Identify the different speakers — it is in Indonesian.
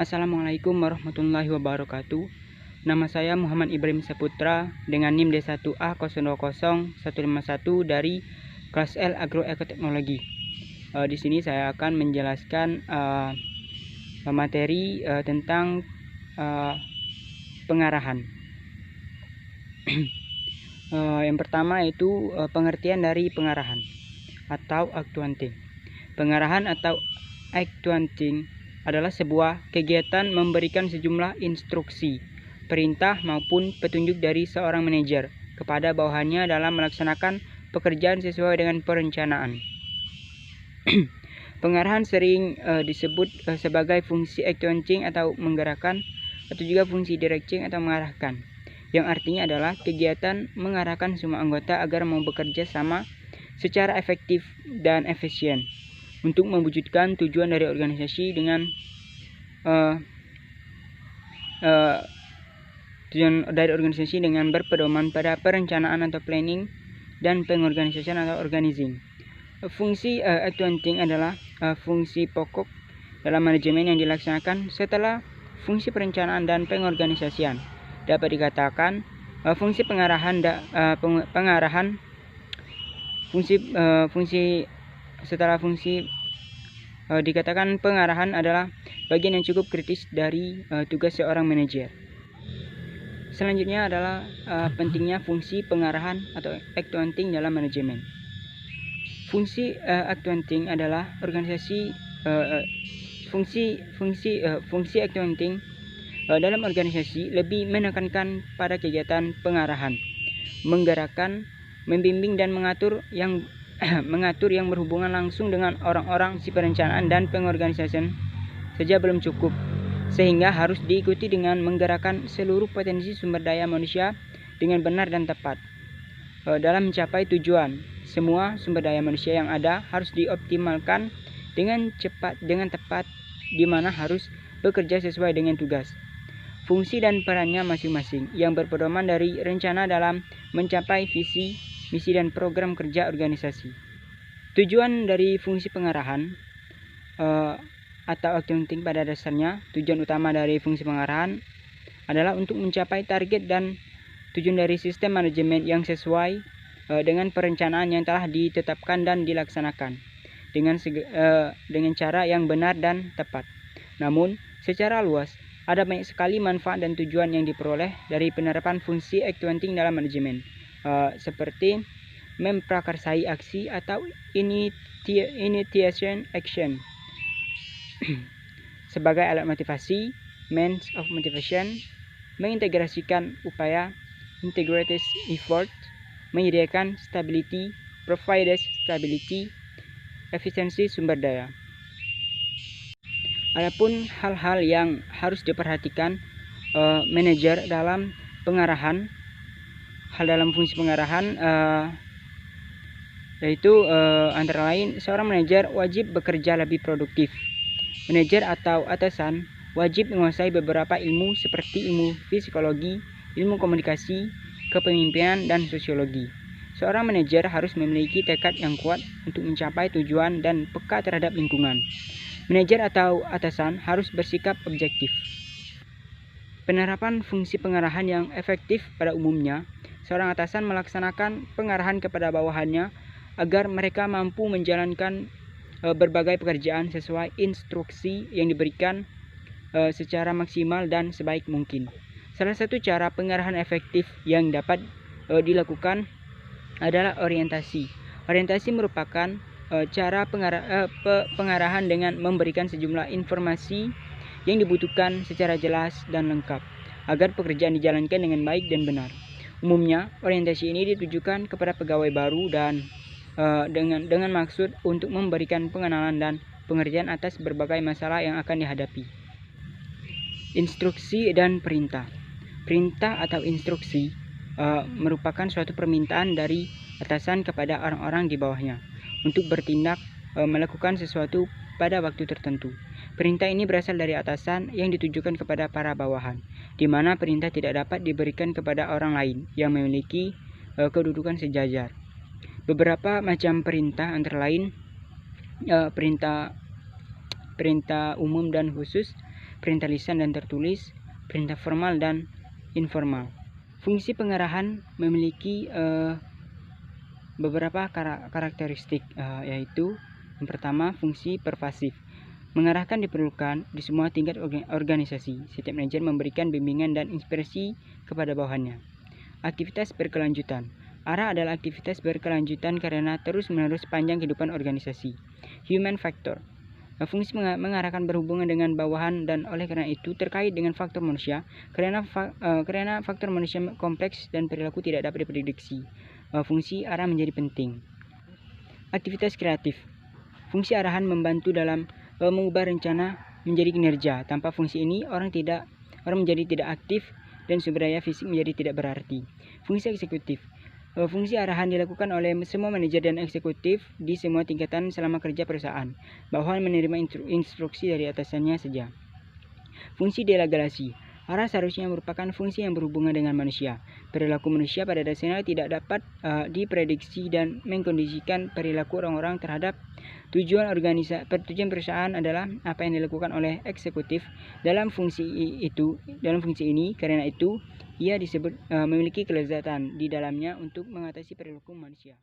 Speaker 1: Assalamualaikum warahmatullahi wabarakatuh. Nama saya Muhammad Ibrahim Saputra dengan NIM D1A020151 dari kelas L Agroekoteknologi. Di sini saya akan menjelaskan materi tentang pengarahan. Yang pertama yaitu pengertian dari pengarahan atau actuating. Pengarahan atau actuating adalah sebuah kegiatan memberikan sejumlah instruksi, perintah maupun petunjuk dari seorang manajer kepada bawahannya dalam melaksanakan pekerjaan sesuai dengan perencanaan. Pengarahan sering disebut sebagai fungsi actuating atau menggerakkan, atau juga fungsi directing atau mengarahkan, yang artinya adalah kegiatan mengarahkan semua anggota agar mau bekerja sama secara efektif dan efisien untuk mewujudkan tujuan dari organisasi dengan berpedoman pada perencanaan atau planning dan pengorganisasian atau organizing. Fungsi actuating adalah fungsi pokok dalam manajemen yang dilaksanakan setelah fungsi perencanaan dan pengorganisasian. Dapat dikatakan fungsi pengarahan dikatakan pengarahan adalah bagian yang cukup kritis dari tugas seorang manajer. Selanjutnya adalah pentingnya fungsi pengarahan atau actuating dalam manajemen. Fungsi actuating adalah fungsi actuating dalam organisasi lebih menekankan pada kegiatan pengarahan, menggerakkan, membimbing dan mengatur yang berhubungan langsung dengan orang-orang. Si perencanaan dan pengorganisasian saja belum cukup, sehingga harus diikuti dengan menggerakkan seluruh potensi sumber daya manusia dengan benar dan tepat. Dalam mencapai tujuan, semua sumber daya manusia yang ada harus dioptimalkan dengan cepat, dengan tepat, di mana harus bekerja sesuai dengan tugas, fungsi dan perannya masing-masing yang berpedoman dari rencana dalam mencapai visi, misi dan program kerja organisasi. Tujuan dari fungsi pengarahan atau actuating pada dasarnya, tujuan utama dari fungsi pengarahan adalah untuk mencapai target dan tujuan dari sistem manajemen yang sesuai dengan perencanaan yang telah ditetapkan dan dilaksanakan dengan cara yang benar dan tepat. Namun, secara luas, ada banyak sekali manfaat dan tujuan yang diperoleh dari penerapan fungsi actuating dalam manajemen, seperti memprakarsai aksi atau initiation action sebagai alat motivasi, means of motivation, mengintegrasikan upaya, integrated effort, menyediakan stability, provides stability, efisiensi sumber daya. Adapun hal-hal yang harus diperhatikan manajer dalam pengarahan, dalam fungsi pengarahan yaitu antara lain seorang manajer wajib bekerja lebih produktif. Manajer atau atasan wajib menguasai beberapa ilmu seperti ilmu psikologi, ilmu komunikasi, kepemimpinan, dan sosiologi. Seorang manajer harus memiliki tekad yang kuat untuk mencapai tujuan dan peka terhadap lingkungan. Manajer atau atasan harus bersikap objektif. Penerapan fungsi pengarahan yang efektif pada umumnya, seorang atasan melaksanakan pengarahan kepada bawahannya agar mereka mampu menjalankan berbagai pekerjaan sesuai instruksi yang diberikan secara maksimal dan sebaik mungkin. Salah satu cara pengarahan efektif yang dapat dilakukan adalah orientasi. Orientasi merupakan cara pengarahan dengan memberikan sejumlah informasi yang dibutuhkan secara jelas dan lengkap agar pekerjaan dijalankan dengan baik dan benar. Umumnya, orientasi ini ditujukan kepada pegawai baru dan dengan maksud untuk memberikan pengenalan dan pengertian atas berbagai masalah yang akan dihadapi. Instruksi dan perintah. Perintah atau instruksi merupakan suatu permintaan dari atasan kepada orang-orang di bawahnya untuk bertindak melakukan sesuatu pada waktu tertentu. Perintah ini berasal dari atasan yang ditujukan kepada para bawahan, di mana perintah tidak dapat diberikan kepada orang lain yang memiliki kedudukan sejajar. Beberapa macam perintah antara lain perintah umum dan khusus, perintah lisan dan tertulis, perintah formal dan informal. Fungsi pengarahan memiliki beberapa karakteristik, yaitu yang pertama, fungsi pervasif. Mengarahkan diperlukan di semua tingkat organisasi. Setiap manajer memberikan bimbingan dan inspirasi kepada bawahannya. Aktivitas berkelanjutan. Arah adalah aktivitas berkelanjutan karena terus-menerus panjang kehidupan organisasi. Human factor. Fungsi mengarahkan berhubungan dengan bawahan dan oleh karena itu terkait dengan faktor manusia karena faktor manusia kompleks dan perilaku tidak dapat diprediksi. Fungsi arah menjadi penting. Aktivitas kreatif. Fungsi arahan membantu dalam mengubah rencana menjadi kinerja. Tanpa fungsi ini orang menjadi tidak aktif dan sumber daya fisik menjadi tidak berarti. Fungsi eksekutif. Fungsi arahan dilakukan oleh semua manajer dan eksekutif di semua tingkatan selama kerja perusahaan. Bawahan menerima instruksi dari atasannya saja. Fungsi delegasi. Arah seharusnya merupakan fungsi yang berhubungan dengan manusia. Perilaku manusia pada dasarnya tidak dapat diprediksi dan mengkondisikan perilaku orang-orang terhadap tujuan perusahaan adalah apa yang dilakukan oleh eksekutif dalam fungsi ini. Karena itu ia disebut memiliki kelezatan di dalamnya untuk mengatasi perilaku manusia.